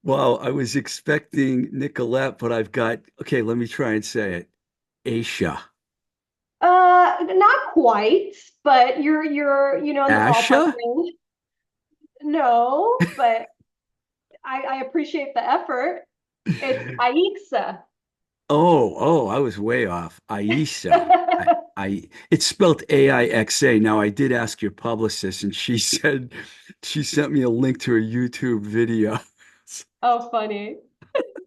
Well, I was expecting Nicolette, but I've got, okay, let me try and say it. Aisha. Not quite, but you're in the ballpark Asha? range. No, but I appreciate the effort. It's Aixa. I was way off. Aisha. It's spelled Aixa. Now, I did ask your publicist, and she said she sent me a link to a YouTube video. Oh, funny.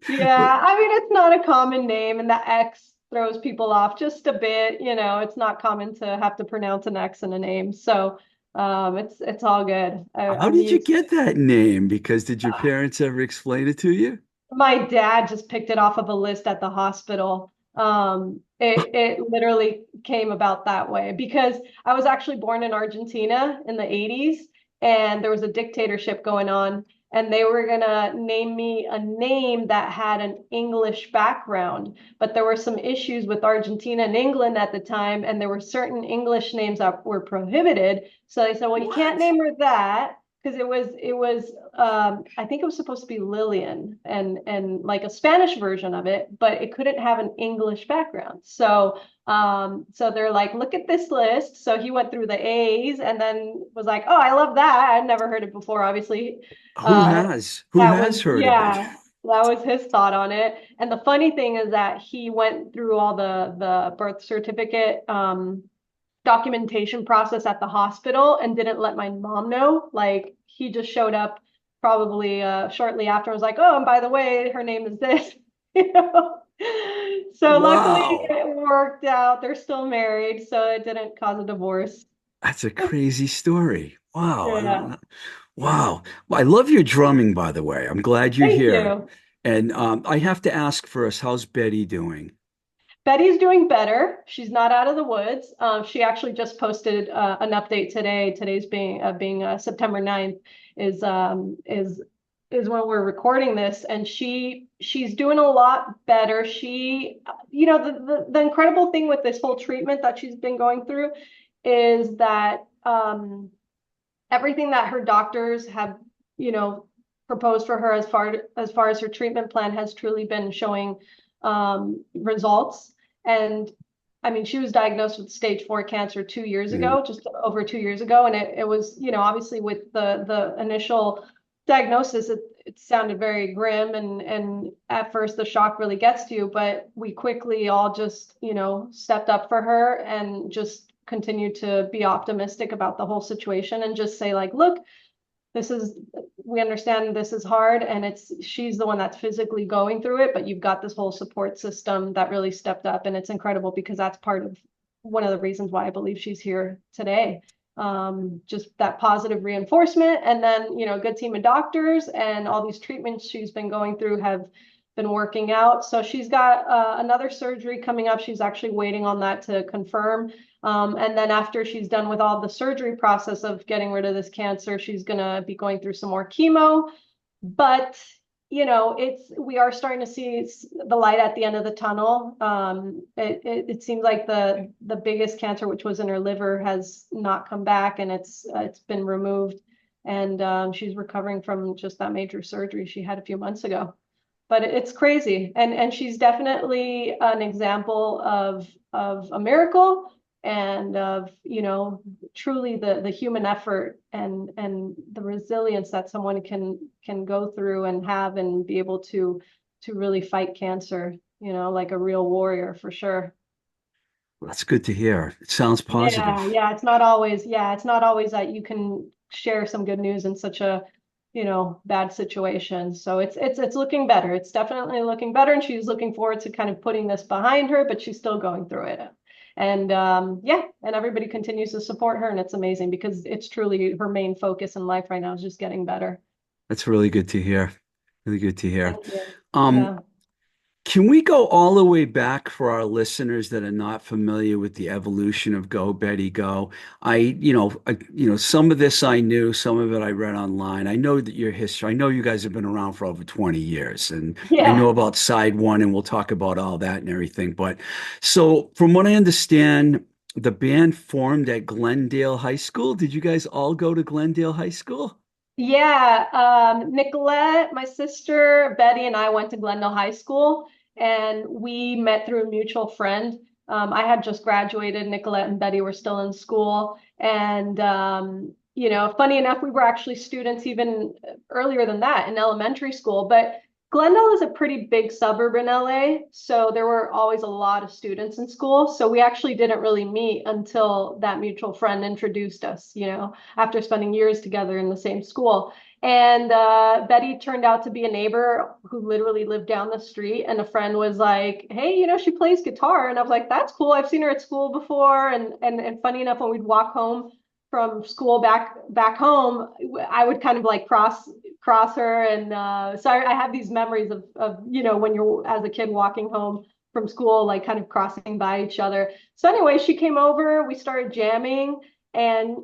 Yeah, I mean it's not a common name, and the X throws people off just a bit. It's not common to have to pronounce an X in a name, so it's all good. How I'm did you used. get that name? Because did your parents ever explain it to you? My dad just picked it off of a list at the hospital. It literally came about that way because I was actually born in Argentina in the 80s, and there was a dictatorship going on, and they were gonna name me a name that had an English background, but there were some issues with Argentina and England at the time, and there were certain English names that were prohibited. So they said, well, you can't What? name her that because it was I think it was supposed to be Lillian and like a Spanish version of it, but it couldn't have an English background. So they're like, look at this list. So he went through the A's and then was like, oh, I love that. I'd never heard it before, obviously. Who Uh, has? Who that has was, heard of it? yeah, that was his thought on it. And the funny thing is that he went through all the birth certificate documentation process at the hospital and didn't let my mom know. Like he just showed up probably shortly after and was like, oh, and by the way, her name is this. you know? So luckily Wow. it worked out. They're still married, so it didn't cause a divorce. That's a crazy story. Wow. I don't Yeah. know. Wow. Well, I love your drumming, by the way. I'm glad you're Thank here. you. And I have to ask first, how's Betty doing? Betty's doing better. She's not out of the woods. She actually just posted an update today. Today's being September 9th is when we're recording this, and she's doing a lot better. The incredible thing with this whole treatment that she's been going through is that everything that her doctors have, you know, proposed for her as far as her treatment plan has truly been showing results. And I mean, she was diagnosed with stage 4 cancer 2 years Mm. ago, just over 2 years ago. And it was, obviously with the initial diagnosis, it sounded very grim and at first the shock really gets to you, but we quickly all just, stepped up for her and just continued to be optimistic about the whole situation and just say like, look, this is we understand this is hard and she's the one that's physically going through it, but you've got this whole support system that really stepped up, and it's incredible because that's part of one of the reasons why I believe she's here today. Just that positive reinforcement, and then a good team of doctors and all these treatments she's been going through have been working out. So she's got another surgery coming up. She's actually waiting on that to confirm. And then after she's done with all the surgery process of getting rid of this cancer, she's going to be going through some more chemo. But, we are starting to see the light at the end of the tunnel. It seems like the biggest cancer, which was in her liver, has not come back, and it's been removed. And she's recovering from just that major surgery she had a few months ago. But it's crazy, and she's definitely an example of a miracle and of truly the human effort and the resilience that someone can go through and have and be able to really fight cancer, like a real warrior for sure. Well, that's good to hear. It sounds Yeah, positive. yeah, it's not always that you can share some good news in such a, bad situation. So it's looking better. It's definitely looking better, and she's looking forward to kind of putting this behind her, but she's still going through it. And yeah, and everybody continues to support her, and it's amazing because it's truly her main focus in life right now is just getting better. That's really good to hear. Really good to hear. Thank you. Um, Yeah. Can we go all the way back for our listeners that are not familiar with the evolution of Go Betty Go? Some of this I knew, some of it I read online. I know that your history, I know you guys have been around for over 20 years, and I know Yeah. about side one, and we'll talk about all that and everything. But so, from what I understand, the band formed at Glendale High School. Did you guys all go to Glendale High School? Yeah, Nicolette, my sister, Betty, and I went to Glendale High School, and we met through a mutual friend. I had just graduated. Nicolette and Betty were still in school, and funny enough, we were actually students even earlier than that in elementary school. But Glendale is a pretty big suburb in LA, so there were always a lot of students in school. So we actually didn't really meet until that mutual friend introduced us, after spending years together in the same school. And Betty turned out to be a neighbor who literally lived down the street. And a friend was like, "Hey, she plays guitar." And I was like, "That's cool. I've seen her at school before." And funny enough, when we'd walk home from school back home, I would kind of like cross her. And so I have these memories of when you're as a kid walking home from school, like kind of crossing by each other. So anyway, she came over, we started jamming. And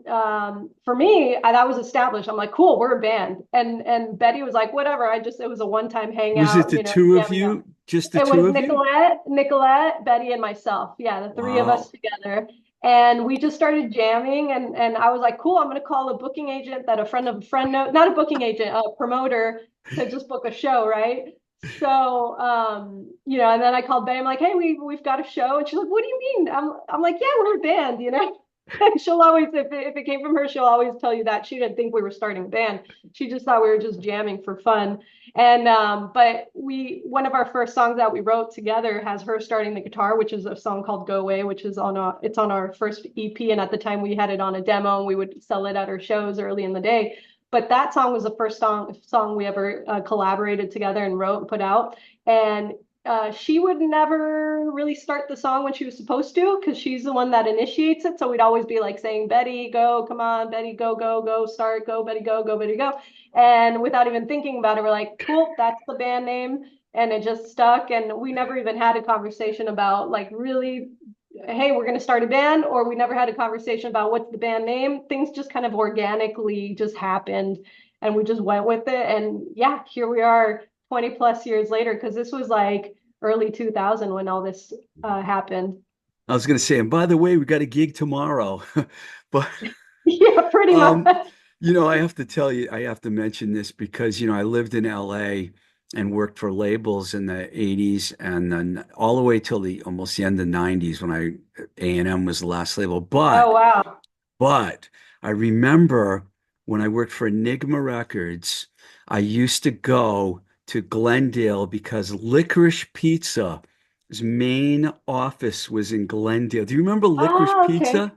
for me, that was established. I'm like, cool, we're a band. And Betty was like, whatever. It was a one-time Was it hangout, the two of jamming out. you? Just the It two was of you? Nicolette, Betty, and myself. Yeah, the three of us Wow. together. And we just started jamming. And I was like, cool, I'm gonna call a booking agent that a friend of a friend know, not a booking agent, a promoter to just book a show, right? So and then I called Betty. I'm like, hey, we've got a show. And she's like, what do you mean? I'm like, yeah, we're a band. She'll always, if it came from her, she'll always tell you that she didn't think we were starting a band. She just thought we were just jamming for fun. And but one of our first songs that we wrote together has her starting the guitar, which is a song called "Go Away," which is it's on our first EP. And at the time we had it on a demo, and we would sell it at our shows early in the day. But that song was the first song we ever collaborated together and wrote and put out. And she would never really start the song when she was supposed to because she's the one that initiates it. So we'd always be like saying, Betty, go, come on, Betty, go, go, go, start, go, Betty, go, Betty, go. And without even thinking about it, we're like, cool, that's the band name. And it just stuck. And we never even had a conversation about like really, hey, we're going to start a band, or we never had a conversation about what's the band name. Things just kind of organically just happened and we just went with it. And yeah, here we are 20 plus years later, because this was like early 2000 when all this happened. I was going to say, and by the way, we got a gig tomorrow. But Yeah, pretty much. um, I have to tell you, I have to mention this because, I lived in LA and worked for labels in the 80s and then all the way till the almost the end of the 90s when A&M was the last label. Oh, wow. But I remember when I worked for Enigma Records, I used to go to Glendale because Licorice Pizza's main office was in Glendale. Do you remember Licorice Oh, okay. Pizza?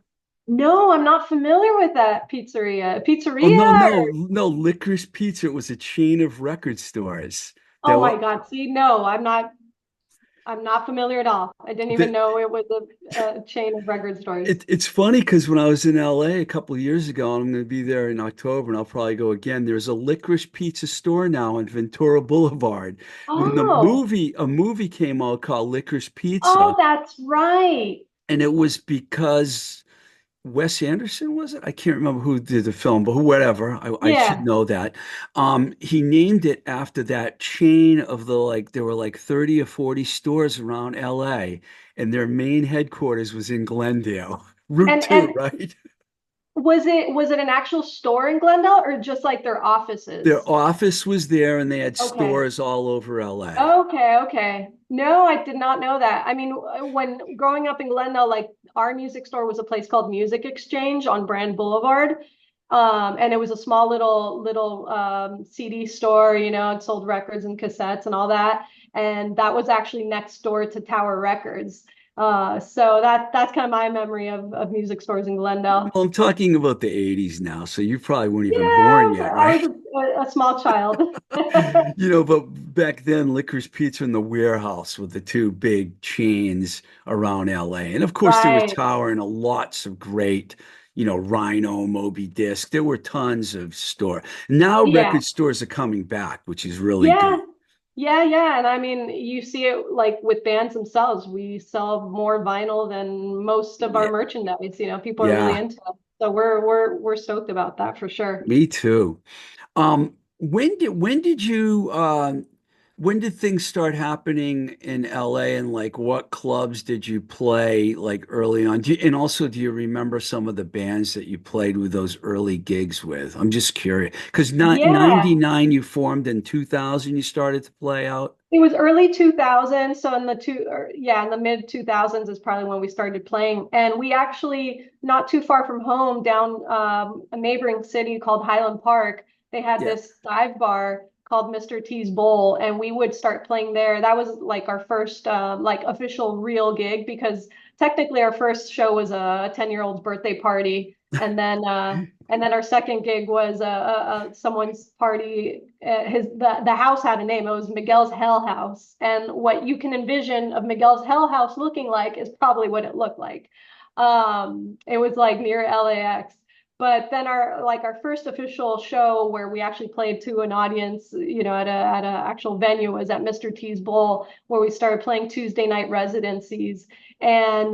No, I'm not familiar with that pizzeria. Oh no, Pizzeria no, or no, Licorice Pizza. It was a chain of record stores. That oh wa- my God. See, no, I'm not familiar at all. I didn't even that know it was a chain of record stores. it's funny because when I was in LA a couple of years ago, and I'm going to be there in October, and I'll probably go again. There's a Licorice Pizza store now on Ventura Boulevard. When Oh, a movie came out called Licorice Pizza, oh, that's right. and it was because Wes Anderson was it? I can't remember who did the film, but whatever. I should Yeah. know that. He named it after that chain of there were like 30 or 40 stores around LA, and their main headquarters was in Glendale. Route And 2, and right? was it an actual store in Glendale or just like their Their offices? office was there and they had Okay. stores all over LA. Okay, okay. No, I did not know that. I mean, when growing up in Glendale, like our music store was a place called Music Exchange on Brand Boulevard. And it was a small little CD store, it sold records and cassettes and all that. And that was actually next door to Tower Records. So that's kind of my memory of music stores in Glendale. Well, I'm talking about the 80s now, so you probably weren't Yeah, even born yet, I right? was a small child. But back then, Licorice Pizza and the Warehouse were the two big chains around LA. And of course, there was Right. Tower and lots of great, Rhino, Moby Disc. There were tons of store. Now Yeah. record stores are coming back, which is really Yeah. good. Yeah, yeah. And I mean, you see it like with bands themselves. We sell more vinyl than most of our Yeah, merchandise. People are really yeah, into it. So we're stoked about that for sure. me too. When did you when did things start happening in LA, and like what clubs did you play like early on? And also, do you remember some of the bands that you played with those early gigs with? I'm just curious because not Yeah. 99 you formed, in 2000 you started to play out. It was early 2000s, so in the two, or, yeah, in the mid 2000s is probably when we started playing. And we actually, not too far from home, down a neighboring city called Highland Park, they had Yeah. this dive bar called Mr. T's Bowl, and we would start playing there. That was like our first like official real gig because technically our first show was a 10-year-old's birthday party, and then our second gig was someone's party. The house had a name. It was Miguel's Hell House, and what you can envision of Miguel's Hell House looking like is probably what it looked like. It was like near LAX. But then our first official show where we actually played to an audience, at a actual venue was at Mr. T's Bowl, where we started playing Tuesday night residencies, and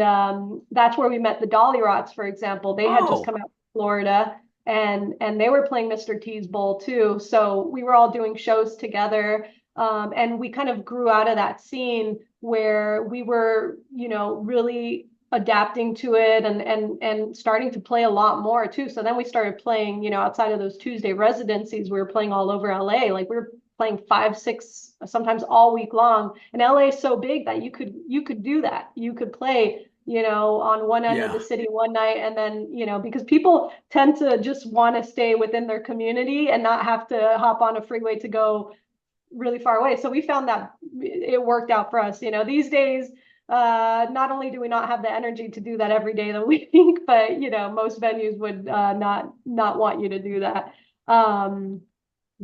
that's where we met the Dolly Rots, for example. They had just Oh, come out to Florida, and they were playing Mr. T's Bowl too. So we were all doing shows together. And we kind of grew out of that scene where we were, really adapting to it and starting to play a lot more too. So then we started playing, outside of those Tuesday residencies, we were playing all over LA. Like we were playing 5, 6, sometimes all week long. And LA is so big that you could do that. You could play on one end of the yeah. city one night, and then, because people tend to just want to stay within their community and not have to hop on a freeway to go really far away. So we found that it worked out for us. These days, not only do we not have the energy to do that every day of the week, but most venues would not want you to do that. Um,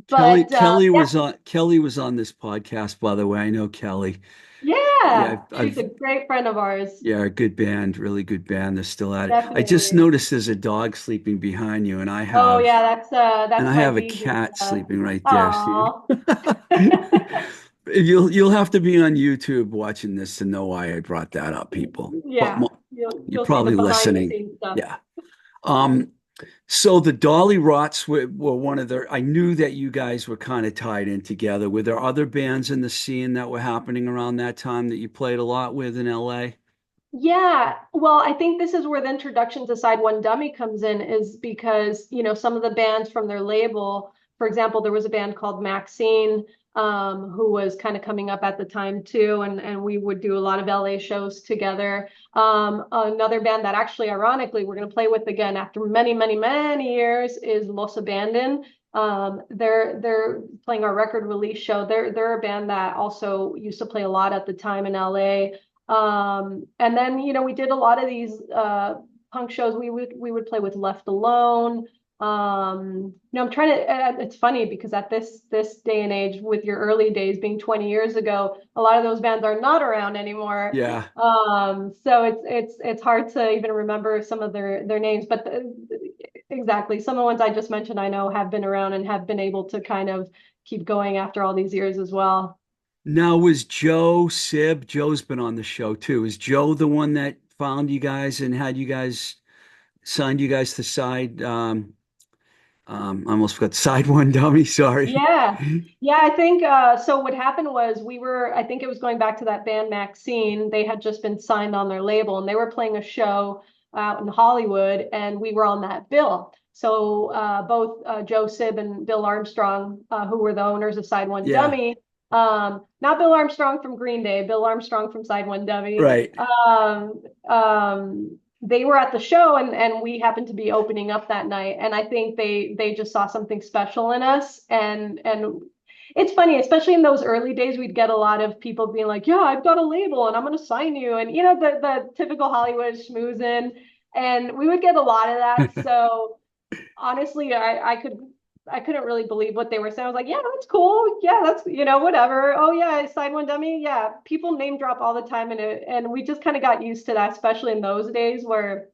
Kelly but Kelly yeah, was on Kelly was on this podcast, by the way. I know Kelly. Yeah, yeah, she's a I've great friend of ours. yeah, a good band, really good band. They're still at it. I just Definitely. noticed there's a dog sleeping behind you, and Oh yeah, that's I my have a DJ. cat sleeping right there. See? Oh. You'll have to be on YouTube watching this to know why I brought that up, people. But Yeah, you'll you're see the probably behind the listening. scenes stuff. Yeah. Um, so the Dolly Rots were one of the, I knew that you guys were kind of tied in together. Were there other bands in the scene that were happening around that time that you played a lot with in LA? Yeah, well, I think this is where the introduction to Side One Dummy comes in, is because, some of the bands from their label, for example, there was a band called Maxine, who was kind of coming up at the time too, and we would do a lot of LA shows together. Another band that actually, ironically, we're going to play with again after many, many, many years is Los Abandon. They're playing our record release show. They're a band that also used to play a lot at the time in LA. And then, we did a lot of these punk shows. We would play with Left Alone. I'm trying to, it's funny because at this day and age, with your early days being 20 years ago, a lot of those bands are not around anymore. Yeah. So it's hard to even remember some of their names, but exactly, some of the ones I just mentioned I know have been around and have been able to kind of keep going after all these years as well. Now, was Joe Sib? Joe's been on the show too. Is Joe the one that found you guys and had you guys signed you guys to I almost forgot side one dummy, sorry. Yeah. Yeah, I think so what happened was I think it was going back to that band Maxine. They had just been signed on their label and they were playing a show out in Hollywood and we were on that bill. So both Joe Sib and Bill Armstrong, who were the owners of Side One Yeah, Dummy, not Bill Armstrong from Green Day, Bill Armstrong from Side One Dummy. right. They were at the show and we happened to be opening up that night, and I think they just saw something special in us, and it's funny, especially in those early days, we'd get a lot of people being like, yeah, I've got a label and I'm going to sign you, and the typical Hollywood schmoozing, and we would get a lot of that. So honestly, I couldn't really believe what they were saying. I was like, yeah, that's cool. Yeah, that's, whatever. Oh yeah, Side One Dummy. Yeah. People name drop all the time, and we just kind of got used to that, especially in those days where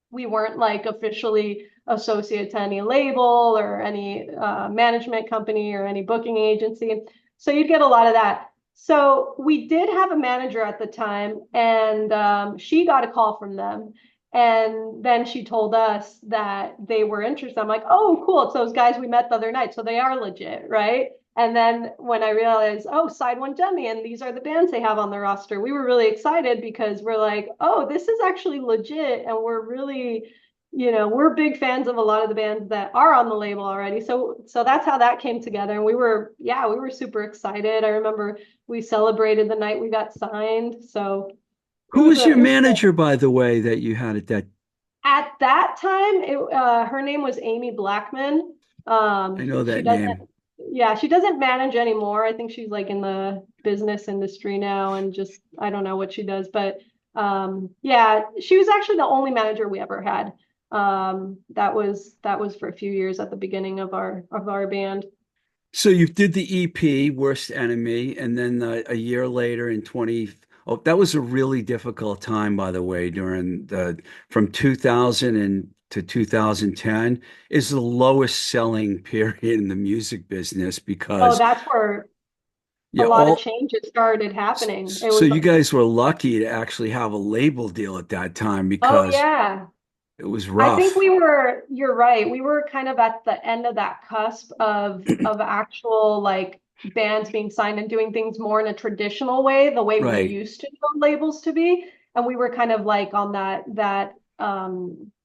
we weren't like officially associated to any label or any management company or any booking agency. So you'd get a lot of that. So we did have a manager at the time, and she got a call from them. And then she told us that they were interested. I'm like, oh, cool. It's those guys we met the other night. So they are legit, right? And then when I realized, oh, Side One Dummy, and these are the bands they have on their roster, we were really excited because we're like, oh, this is actually legit. And we're really, we're big fans of a lot of the bands that are on the label already. So that's how that came together. And yeah, we were super excited. I remember we celebrated the night we got signed. So Who was your it was manager, by the way, that you had at that? at that time, her name was Amy Blackman. I know She that doesn't, name. yeah, she doesn't manage anymore. I think she's like in the business industry now and just, I don't know what she does. But yeah, she was actually the only manager we ever had. That was for a few years at the beginning of our band. So you did the EP, Worst Enemy, and then a year later in 20, oh, that was a really difficult time, by the way, during from 2000 to 2010 is the lowest selling period in the music business Oh, because that's where a yeah, lot of changes started happening. It so was, you guys were lucky to actually have a label deal at that time oh because yeah. it was I think rough. you're right. We were kind of at the end of that cusp of actual like bands being signed and doing things more in a traditional way, the way we Right. used to know labels to be. And we were kind of like on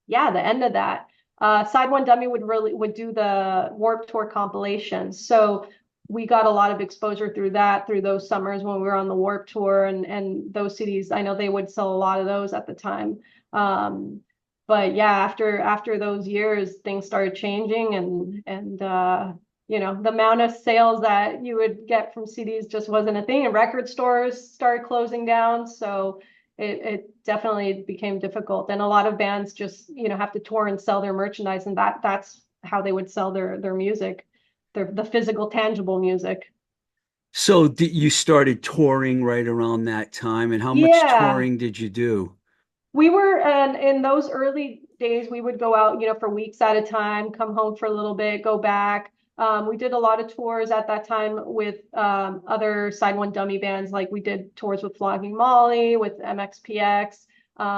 yeah, the end of that. Side One Dummy would do the Warped Tour compilations. So we got a lot of exposure through that, through those summers when we were on the Warped Tour and those CDs. I know they would sell a lot of those at the time. But yeah, after those years, things started changing, and the amount of sales that you would get from CDs just wasn't a thing, and record stores started closing down. So it definitely became difficult, and a lot of bands just have to tour and sell their merchandise, and that's how they would sell their music, the physical, tangible music. So you started touring right around that time, and how much Yeah. touring did you do? We were, and in those early days, we would go out, for weeks at a time, come home for a little bit, go back. We did a lot of tours at that time with other Side One Dummy bands. Like we did tours with Flogging Molly, with MXPX.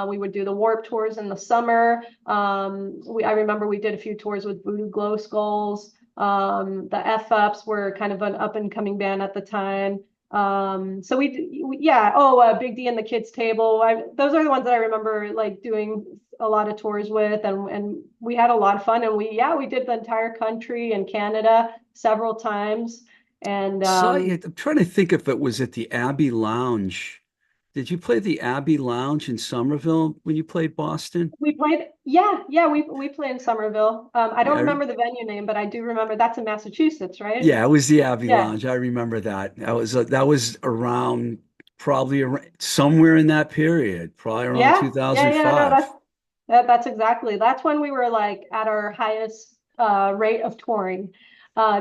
We would do the Warp tours in the summer. I remember we did a few tours with Voodoo Glow Skulls. The F Ups were kind of an up and coming band at the time. So yeah. Oh, Big D and the Kids Table. Those are the ones that I remember like doing a lot of tours with, and we had a lot of fun. And we did the entire country and Canada several times. And So I'm trying to think if it was at the Abbey Lounge. Did you play the Abbey Lounge in Somerville when you played Boston? we played, yeah, we played in Somerville. I don't Yeah, remember the venue name, but I do remember that's in Massachusetts, right? yeah, it was the Abbey Yeah, Lounge. I remember that. That was around probably somewhere in that period, probably around yeah. No, 2005. that's exactly. That's when we were like at our highest rate of touring.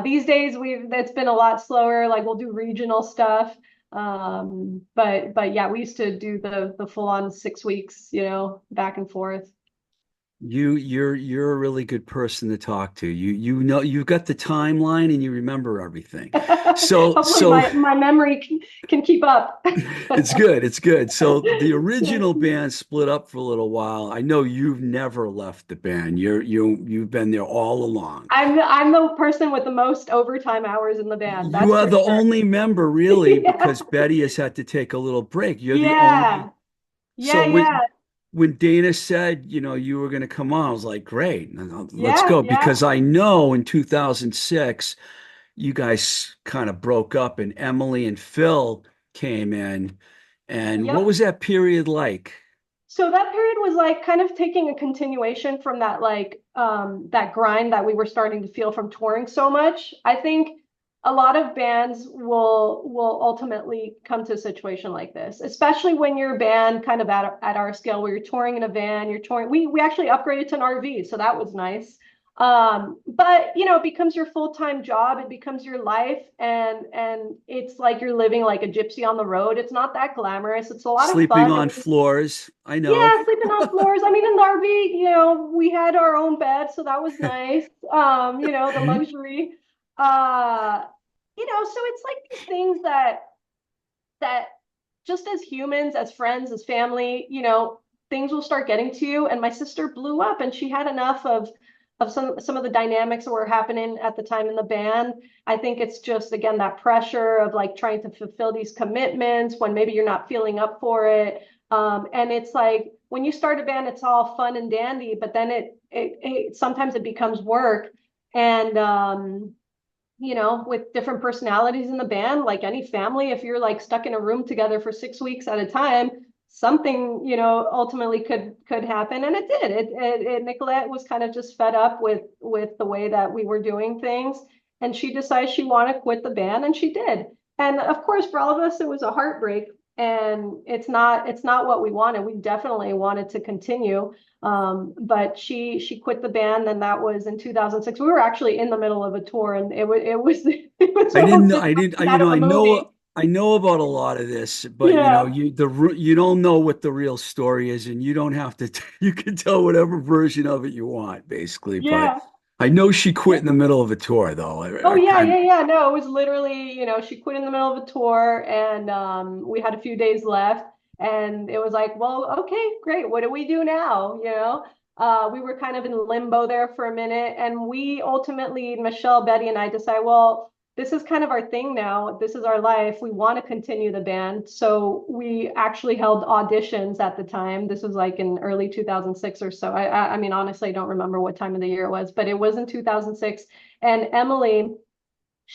These days it's been a lot slower. Like we'll do regional stuff. But yeah, we used to do the full on 6 weeks, back and forth. You're a really good person to talk to. You know you've got the timeline and you remember everything. So Hopefully so my memory can keep up. it's good. It's good. So the original band split up for a little while. I know you've never left the band. You've been there all along. I'm the person with the most overtime hours in the band, You that's are for the sure. only member really Yeah. because Betty has had to take a little break. You're the only. Yeah. So Yeah, yeah. when Dana said, you were going to come on, I was like, great, let's Yeah, go yeah. because I know in 2006 you guys kind of broke up and Emily and Phil came in. And what Yep. was that period like? So that period was like kind of taking a continuation from that like that grind that we were starting to feel from touring so much. I think a lot of bands will ultimately come to a situation like this, especially when you're a band kind of at our scale where you're touring in a van, you're touring. We actually upgraded to an RV, so that was nice. But it becomes your full-time job, it becomes your life, and it's like you're living like a gypsy on the road. It's not that glamorous. It's a lot of Sleeping fun. on floors. I know. Yeah, sleeping on floors. I mean, in the RV, we had our own bed, so that was nice. The luxury. Uh, so it's like these things that just as humans, as friends, as family, things will start getting to you. And my sister blew up and she had enough of some of the dynamics that were happening at the time in the band. I think it's just, again, that pressure of like trying to fulfill these commitments when maybe you're not feeling up for it. And it's like when you start a band, it's all fun and dandy, but then it sometimes it becomes work. And you know, with different personalities in the band, like any family, if you're like stuck in a room together for 6 weeks at a time, something, you know, ultimately could happen. And it did. Nicolette was kind of just fed up with the way that we were doing things. And she decided she wanted to quit the band, and she did. And of course, for all of us, it was a heartbreak. And it's not what we wanted. We definitely wanted to continue. But she quit the band, and that was in 2006. We were actually in the middle of a tour, and it was it was I didn't almost know. just I didn't. out of a movie. I know about a lot of this, but Yeah, you don't know what the real story is, and you don't have to. You can tell whatever version of it you want, basically. But yeah. I know she quit in the middle of a tour, though. Oh I yeah, kind yeah, yeah. No, it was literally, you know, she quit in the middle of a tour, and we had a few days left, and it was like, well, okay, great. What do we do now? You know, we were kind of in limbo there for a minute, and we ultimately, Michelle, Betty, and I decided, well, this is kind of our thing now. This is our life. We want to continue the band, so we actually held auditions at the time. This was like in early 2006 or so. I mean, honestly, I don't remember what time of the year it was, but it was in 2006. And Emily,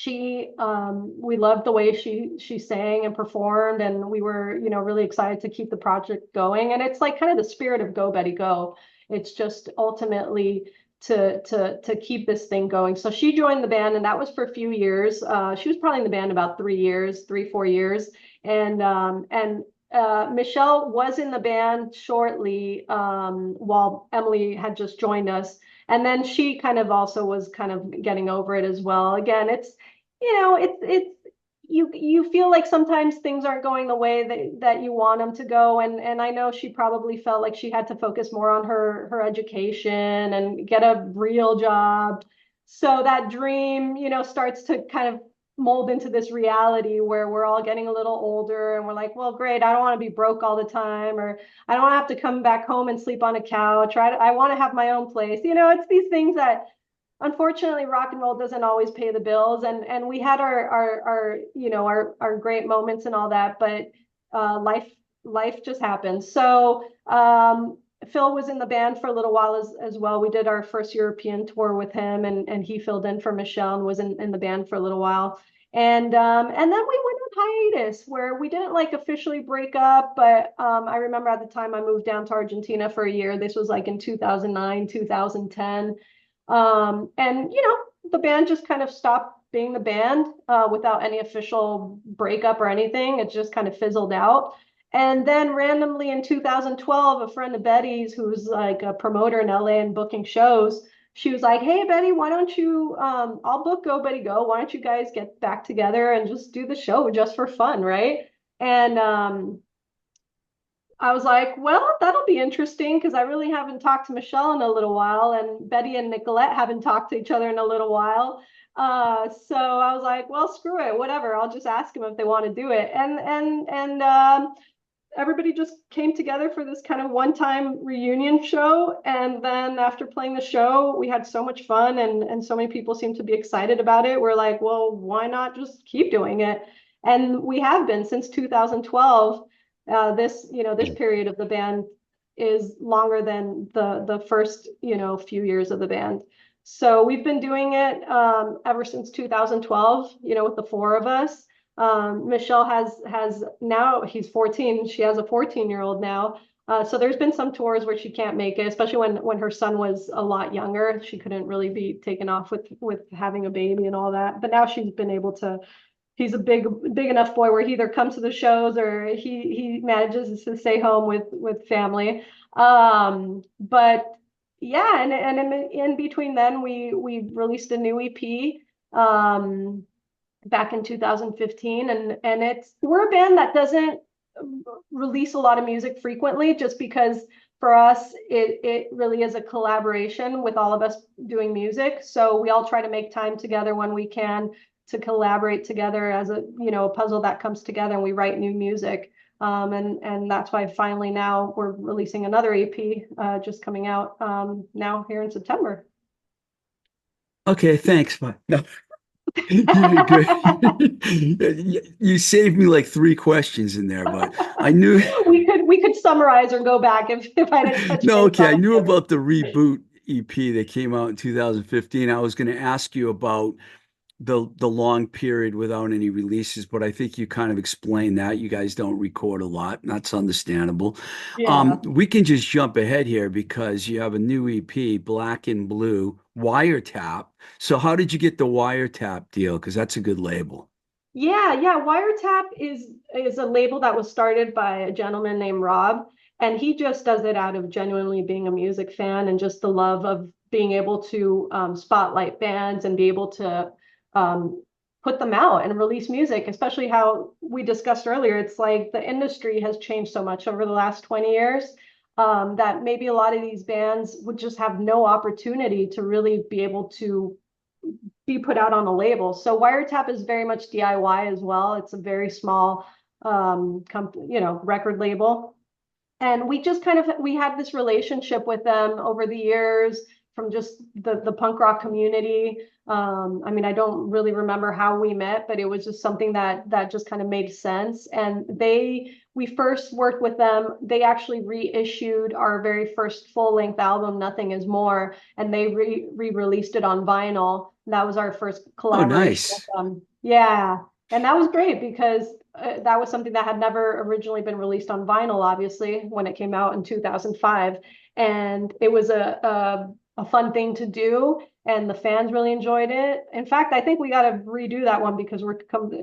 we loved the way she sang and performed, and we were, you know, really excited to keep the project going. And it's like kind of the spirit of Go Betty Go. It's just ultimately to keep this thing going. So she joined the band, and that was for a few years. She was probably in the band about 3 years, 3, 4 years. And Michelle was in the band shortly, while Emily had just joined us. And then she kind of also was kind of getting over it as well. Again, it's, you know, it's you feel like sometimes things aren't going the way that you want them to go. And I know she probably felt like she had to focus more on her education and get a real job. So that dream, you know, starts to kind of mold into this reality where we're all getting a little older, and we're like, well, great, I don't want to be broke all the time, or I don't want to have to come back home and sleep on a couch, or I want to have my own place. You know, it's these things that unfortunately rock and roll doesn't always pay the bills. And we had our you know, our great moments and all that, but life just happens. So Phil was in the band for a little while as well. We did our first European tour with him, and he filled in for Michelle and was in the band for a little while. And then we went on hiatus where we didn't like officially break up, but I remember at the time I moved down to Argentina for a year. This was like in 2009, 2010. And you know, the band just kind of stopped being the band without any official breakup or anything. It just kind of fizzled out. And then randomly in 2012, a friend of Betty's who's like a promoter in LA and booking shows, she was like, hey, Betty, why don't you, I'll book Go Betty Go. Why don't you guys get back together and just do the show just for fun, right? And I was like, well, that'll be interesting because I really haven't talked to Michelle in a little while, and Betty and Nicolette haven't talked to each other in a little while. So I was like, well, screw it, whatever. I'll just ask them if they want to do it. And everybody just came together for this kind of one-time reunion show. And then after playing the show, we had so much fun, and so many people seemed to be excited about it. We're like, well, why not just keep doing it? And we have been since 2012. This, you know, this of. period of the band is longer than the first, you know, few years of the band. So we've been doing it ever since 2012, you know, with the four of us. Michelle has now, he's 14. She has a 14-year-old now. So there's been some tours where she can't make it, especially when her son was a lot younger. She couldn't really be taken off with having a baby and all that. But now she's been able to. He's a big enough boy where he either comes to the shows or he manages to stay home with family. But yeah, and in between then we released a new EP. Back in 2015, and we're a band that doesn't release a lot of music frequently, just because for us it really is a collaboration with all of us doing music. So we all try to make time together when we can to collaborate together as a, you know, a puzzle that comes together, and we write new music. And that's why finally now we're releasing another EP, just coming out now here in September. Okay, thanks, but no, you did good. You saved me like three questions in there, but I knew We could summarize or go back if I didn't touch no, base okay, on I any knew of it. about the reboot EP that came out in 2015. I was going to ask you about the long period without any releases, but I think you kind of explained that. You guys don't record a lot. That's understandable. Yeah. We can just jump ahead here because you have a new EP, Black and Blue, Wiretap. So how did you get the Wiretap deal? Because that's a good label. Yeah, yeah. Wiretap is a label that was started by a gentleman named Rob, and he just does it out of genuinely being a music fan and just the love of being able to spotlight bands and be able to um, put them out and release music, especially how we discussed earlier. It's like the industry has changed so much over the last 20 years that maybe a lot of these bands would just have no opportunity to really be able to be put out on a label. So Wiretap is very much DIY as well. It's a very small record label. And we just kind of we had this relationship with them over the years from just the punk rock community. I mean, I don't really remember how we met, but it was just something that just kind of made sense. And we first worked with them. They actually reissued our very first full-length album, Nothing Is More, and they re-released it on vinyl. That was our first Oh, collaboration with nice. them. Yeah. And that was great because that was something that had never originally been released on vinyl, obviously, when it came out in 2005. And it was a fun thing to do, and the fans really enjoyed it. In fact, I think we got to redo that one because we're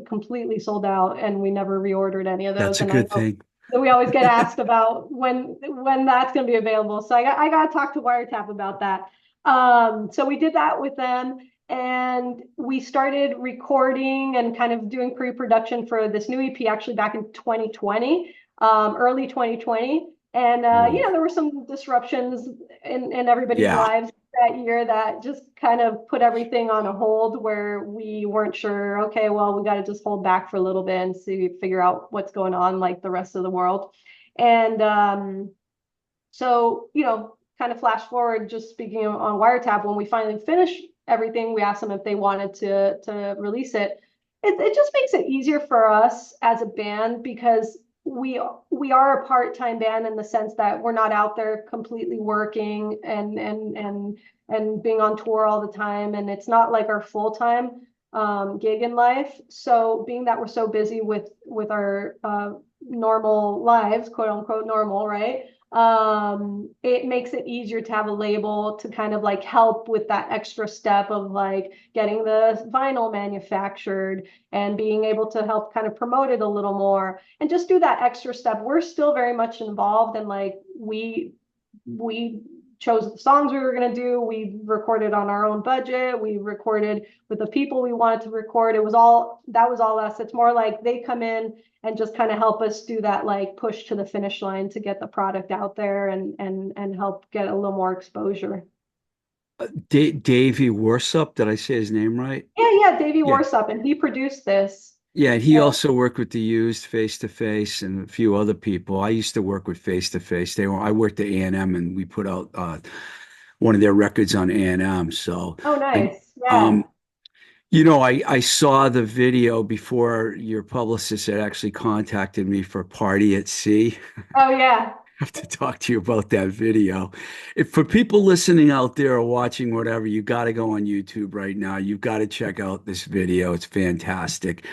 completely sold out, and we never reordered any of those. That's a And I good know thing. that we always get asked about when that's going to be available. So I got to talk to Wiretap about that. So we did that with them, and we started recording and kind of doing pre-production for this new EP actually back in 2020, early 2020. And Ooh, there were some disruptions in everybody's yeah, lives that year that just kind of put everything on a hold where we weren't sure, okay, well, we got to just hold back for a little bit and see, figure out what's going on like the rest of the world. And so, kind of flash forward, just speaking on Wiretap, when we finally finished everything, we asked them if they wanted to release it. It just makes it easier for us as a band because we are a part-time band in the sense that we're not out there completely working and being on tour all the time, and it's not like our full-time gig in life. So being that we're so busy with our normal lives, quote unquote normal, right? It makes it easier to have a label to kind of like help with that extra step of like getting the vinyl manufactured and being able to help kind of promote it a little more and just do that extra step. We're still very much involved, and like we chose the songs we were going to do. We recorded on our own budget. We recorded with the people we wanted to record. That was all us. It's more like they come in and just kind of help us do that like push to the finish line to get the product out there and help get a little more exposure. Davey Warsup. Did I say his name right? Yeah, yeah, Davey Yeah. Warsup, and he produced this. Yeah, and he And, also worked with the Used, Face to Face, and a few other people. I used to work with Face to Face. I worked at A&M, and we put out one of their records on A&M. So oh, I, nice. Yeah. um, I saw the video before your publicist had actually contacted me for Party at Sea. Oh, yeah. Have to talk to you about that video. If for people listening out there or watching whatever, you got to go on YouTube right now. You've got to check out this video. It's fantastic.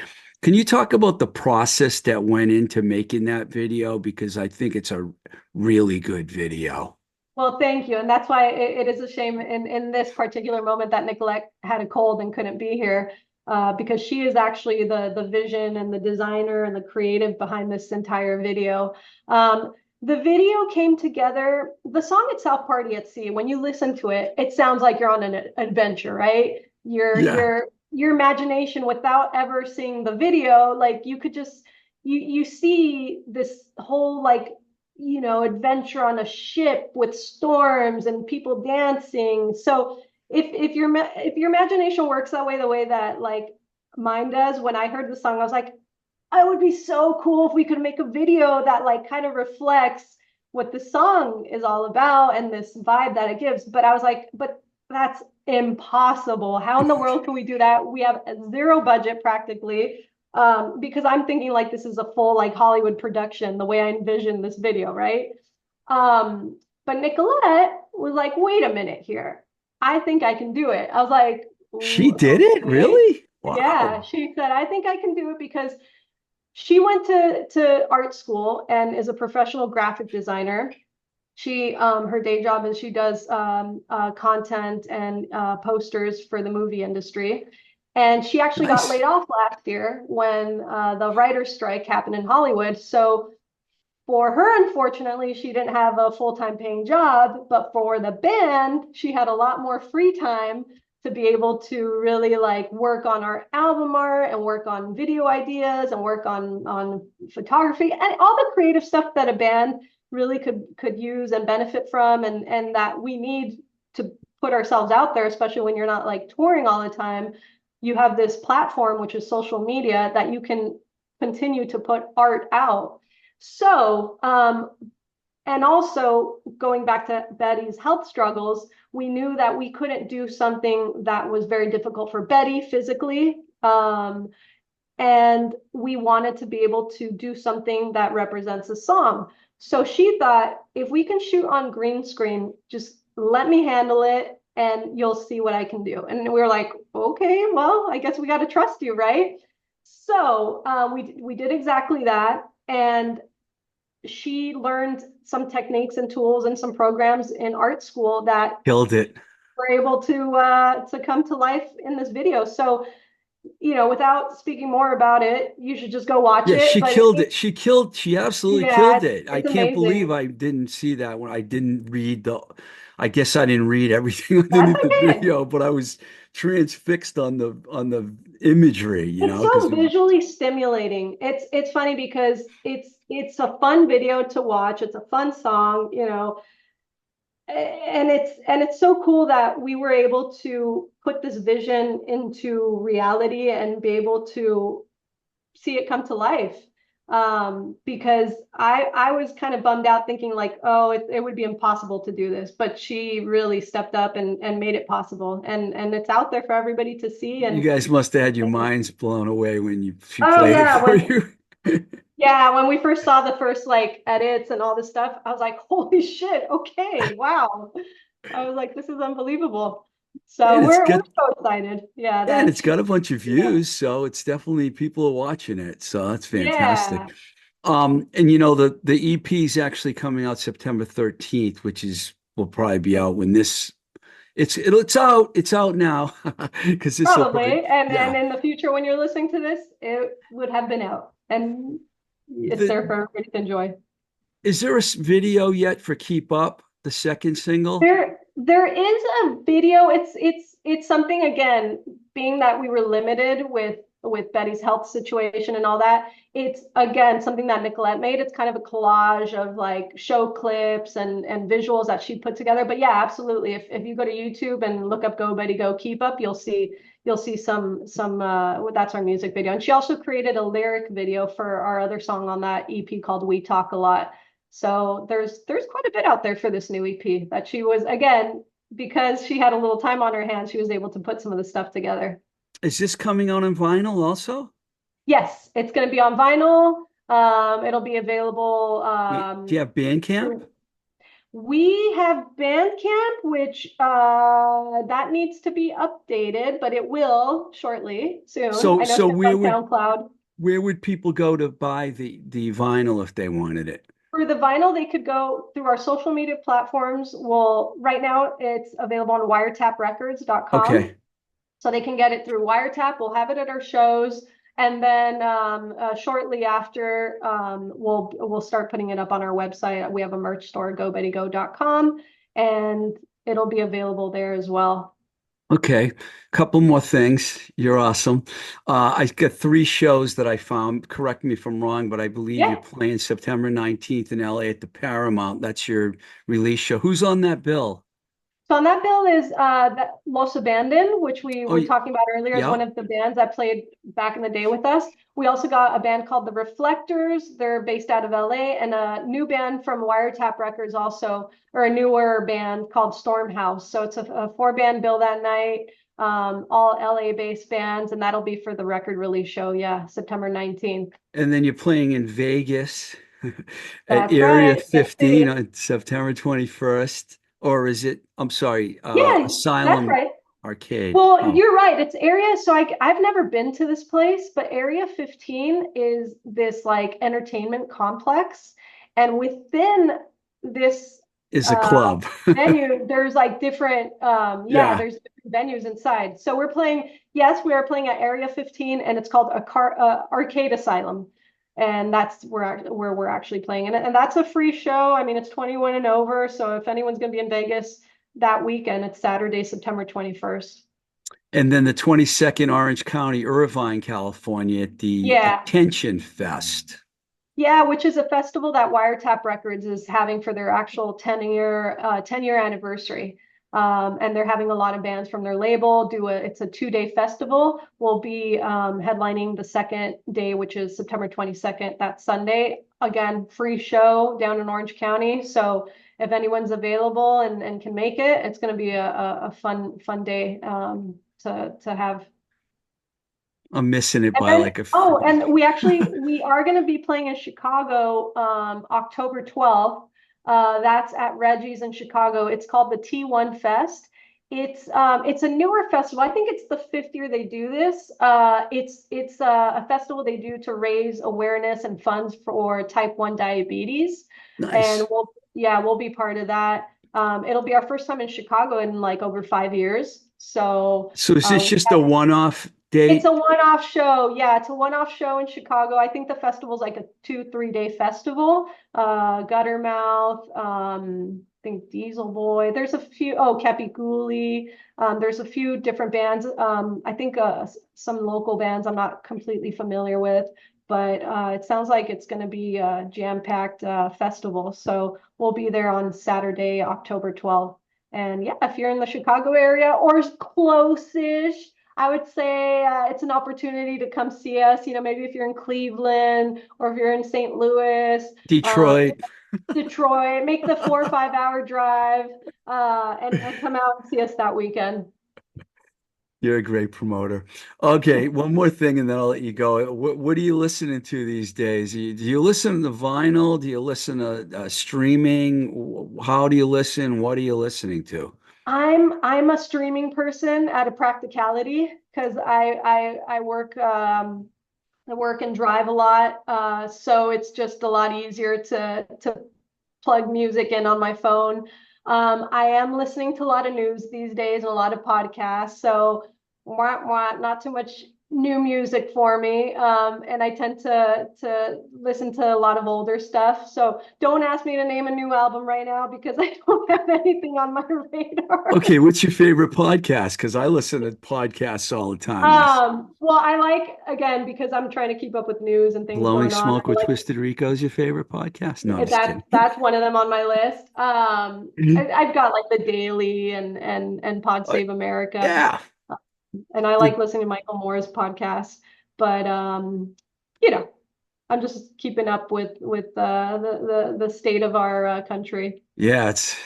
Can you talk about the process that went into making that video? Because I think it's a really good video. Well, thank you. And that's why it is a shame in this particular moment that Nicolette had a cold and couldn't be here, because she is actually the vision and the designer and the creative behind this entire video. The video came together, the song itself, Party at Sea, when you listen to it, it sounds like you're on an adventure, right? Yeah. Your imagination without ever seeing the video, like you could just you see this whole like adventure on a ship with storms and people dancing. So if your imagination works that way, the way that like mine does, when I heard the song, I was like, I would be so cool if we could make a video that like kind of reflects what the song is all about and this vibe that it gives. But I was like, but that's impossible. How in the world can we do that? We have a zero budget practically. Because I'm thinking like this is a full like Hollywood production, the way I envisioned this video, right? But Nicolette was like, wait a minute here. I think I can do it. I was like, She "Ooh, did it? okay. Really? Yeah, Wow. she said, I think I can do it because she went to art school and is a professional graphic designer. She her day job is she does content and posters for the movie industry. And she actually got laid Nice. off last year when the writer's strike happened in Hollywood. So for her, unfortunately, she didn't have a full-time paying job, but for the band, she had a lot more free time to be able to really like work on our album art and work on video ideas and work on photography and all the creative stuff that a band really could use and benefit from and that we need to put ourselves out there, especially when you're not like touring all the time. You have this platform, which is social media, that you can continue to put art out. So, and also going back to Betty's health struggles, we knew that we couldn't do something that was very difficult for Betty physically. And we wanted to be able to do something that represents a song. So she thought, if we can shoot on green screen, just let me handle it and you'll see what I can do. And we were like, okay, well, I guess we got to trust you, right? So we did exactly that. And she learned some techniques and tools and some programs in art school that Killed it. were able to come to life in this video. So, without speaking more about it, you should just go watch Yeah, it. she But killed it. She absolutely yeah, killed it. I it's can't believe amazing. I didn't see that when I didn't read I guess I didn't read everything That's underneath the okay. video, but I was transfixed on the imagery, It's because so visually stimulating. It's funny because it's a fun video to watch. It's a fun song, and it's so cool that we were able to put this vision into reality and be able to see it come to life. Because I was kind of bummed out thinking like, oh, it would be impossible to do this, but she really stepped up and made it possible, and it's out there for everybody to see. you And guys must have had your minds blown away when she oh played it yeah, for when you. yeah, when we first saw the first like edits and all this stuff, I was like, holy shit, okay, wow. I was like, this is unbelievable. So And it's we're got so excited. Yeah, Yeah, and that it's she got a bunch of yeah. views, so it's definitely people are watching it. So that's fantastic. Yeah, And the EP is actually coming out September 13th, which is will probably be out when this it's out now because this will probably probably. And yeah. in the future when you're listening to this, it would have been out. And it's there The for everybody to enjoy. Is there a video yet for Keep Up, the second single? There is a video. It's something again, being that we were limited with Betty's health situation and all that. It's again something that Nicolette made. It's kind of a collage of like show clips and visuals that she put together. But yeah, absolutely. If you go to YouTube and look up Go Betty Go Keep Up, you'll see some that's our music video. And she also created a lyric video for our other song on that EP called We Talk a Lot. So there's quite a bit out there for this new EP that she was again because she had a little time on her hands, she was able to put some of the stuff together. Is this coming out on vinyl also? Yes, it's going to be on vinyl. It'll be available. Do you have Bandcamp? We have Bandcamp, which that needs to be updated, but it will shortly, soon. So I know so it's on SoundCloud. where would people go to buy the vinyl if they wanted it? For the vinyl, they could go through our social media platforms. Well, right now it's available on wiretaprecords.com. Okay. So they can get it through Wiretap. We'll have it at our shows. And then shortly after, we'll start putting it up on our website. We have a merch store, gobettygo.com, and it'll be available there as well. Okay, couple more things. You're awesome. I got three shows that I found. Correct me if I'm wrong, but I believe you're Yeah. playing September 19th in LA at the Paramount. That's your release show. Who's on that bill? So on that bill is Los Abandoned, which we Oh, were talking about earlier as yeah. one of the bands that played back in the day with us. We also got a band called the Reflectors. They're based out of LA, and a new band from Wiretap Records also, or a newer band called Stormhouse. So it's a four-band bill that night, all LA-based bands, and that'll be for the record release show. Yeah, September 19th. And then you're playing in Vegas at That's Area right, Sin 15 City. on September 21st. Or is it, I'm sorry, Yeah, that's Asylum right. Arcade. Well, Oh, you're right. It's area. So I've never been to this place, but Area 15 is this like entertainment complex. And within this is a uh, club. venue, there's like different, yeah, Yeah. there's different venues inside. So we're playing, yes, we are playing at Area 15, and it's called Arcade Asylum. And that's where we're actually playing. And that's a free show. I mean, it's 21 and over. So if anyone's going to be in Vegas that weekend, it's Saturday, September 21st. And then the 22nd, Orange County, Irvine, California, at the Yeah. Attention Fest. Yeah, which is a festival that Wiretap Records is having for their actual 10-year anniversary. And they're having a lot of bands from their label do it's a 2-day festival. We'll be headlining the second day, which is September 22nd, that Sunday. Again, free show down in Orange County. So if anyone's available and can make it, it's going to be a fun day to have. I'm missing it And by then, like a oh, freaking. and we are going to be playing in Chicago, October 12th. That's at Reggie's in Chicago. It's called the T1 Fest. It's a newer festival. I think it's the fifth year they do this. It's a festival they do to raise awareness and funds for type 1 diabetes. And Nice. we'll be part of that. It'll be our first time in Chicago in like over 5 years. So So is this we just a one-off it's a date? one-off show. Yeah, it's a one-off show in Chicago. I think the festival's like a 2, 3 day festival. Guttermouth, I think Diesel Boy. There's a few, oh, Kepi Cooley. There's a few different bands. I think some local bands I'm not completely familiar with, but it sounds like it's going to be a jam-packed festival. So we'll be there on Saturday, October 12th. And yeah, if you're in the Chicago area or close-ish, I would say it's an opportunity to come see us. Maybe if you're in Cleveland or if you're in St. Louis, um, Detroit. Detroit, make the 4 or 5 hour drive and come out and see us that weekend. You're a great promoter. Okay, one more thing, and then I'll let you go. What are you listening to these days? Do you listen to vinyl? Do you listen to streaming? How do you listen? What are you listening to? I'm a streaming person out of practicality because I work and drive a lot, so it's just a lot easier to plug music in on my phone. I am listening to a lot of news these days and a lot of podcasts, so not too much new music for me. And I tend to listen to a lot of older stuff. So don't ask me to name a new album right now because I don't have anything on my radar. Okay, what's your favorite podcast? Because I listen to podcasts all the time. Well, I like again because I'm trying to keep up with news and things Blowing going on. Smoke I with like Twisted Rico is your favorite podcast? No, I'm just kidding. that's one of them on my list. I've got like the Daily and Pod Uh, Save America, yeah. and I like The, listening to Michael Moore's podcast. But you know, I'm just keeping up with the state of our country. yeah, it's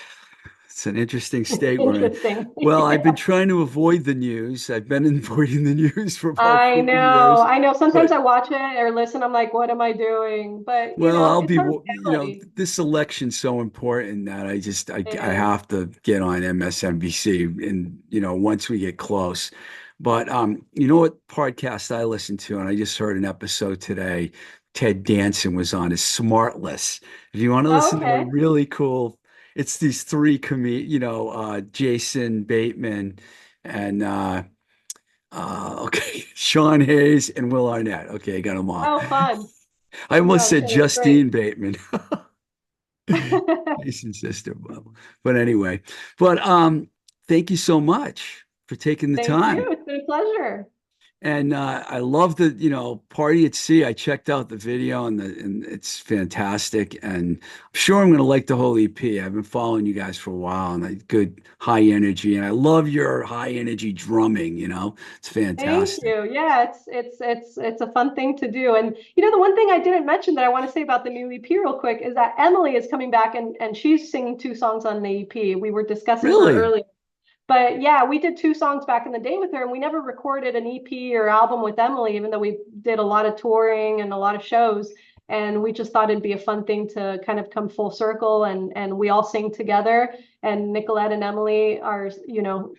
an interesting state we're in. Interesting. Well, I've been Yeah. trying to avoid the news. I've been avoiding the news for about 40 years. I know. Sometimes But I watch it or listen. I'm like, what am I doing? But well, I'll it's be, our reality. this election's so important that It I is. have to get on MSNBC and, once we get close. But you know what podcast I listened to, and I just heard an episode today. Ted Danson was on his Smartless. If you want to Oh, listen to a okay. really cool, it's these three Jason Bateman and okay, Sean Hayes and Will Arnett. Okay, I got them all. Oh, fun. I almost No, I'm said sure it's great. Justine Bateman, Jason's sister. But anyway, but thank you so much for taking the Thank time. you. It's been a pleasure. And I love the, Party at Sea. I checked out the video and it's fantastic. And I'm sure I'm going to like the whole EP. I've been following you guys for a while and good high energy. And I love your high energy drumming, it's Thank fantastic. you. Yeah, it's a fun thing to do. And the one thing I didn't mention that I want to say about the new EP real quick is that Emily is coming back and she's singing two songs on the EP. We were discussing her Really? earlier. But yeah, we did two songs back in the day with her, and we never recorded an EP or album with Emily, even though we did a lot of touring and a lot of shows. And we just thought it'd be a fun thing to kind of come full circle and we all sing together. And Nicolette and Emily are,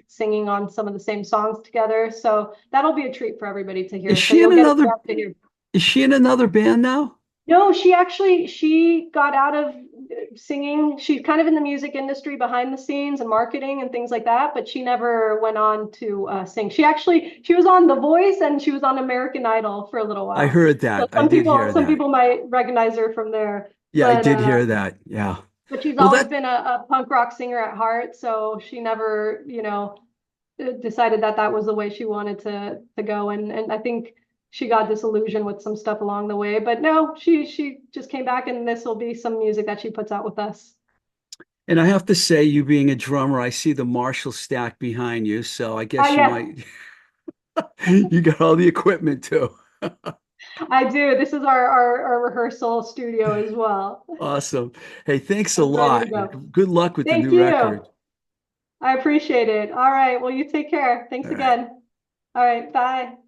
singing on some of the same songs together. So that'll be a treat for everybody to Is hear. So she you'll in get a another chance to hear. is she in another band now? No, she got out of singing. She's kind of in the music industry behind the scenes and marketing and things like that, but she never went on to sing. She was on The Voice and she was on American Idol for a little I while. heard So that. I did hear some that. people might recognize her from there, Yeah, I but did hear that. Yeah. she's Well, always that been a punk rock singer at heart. So she never, decided that that was the way she wanted to go. And I think she got disillusioned with some stuff along the way. But no, she just came back, and this will be some music that she puts out with us. and I have to say, you being a drummer, I see the Marshall stack behind you, so I guess you Yes, might you got all the equipment too. I do. This is our rehearsal studio as well. Awesome. Hey, thanks a I'm ready to lot, go. and good luck with the Thank new record. you. I appreciate it. All right. Well, you take care. Thanks All right. again. All right. Bye.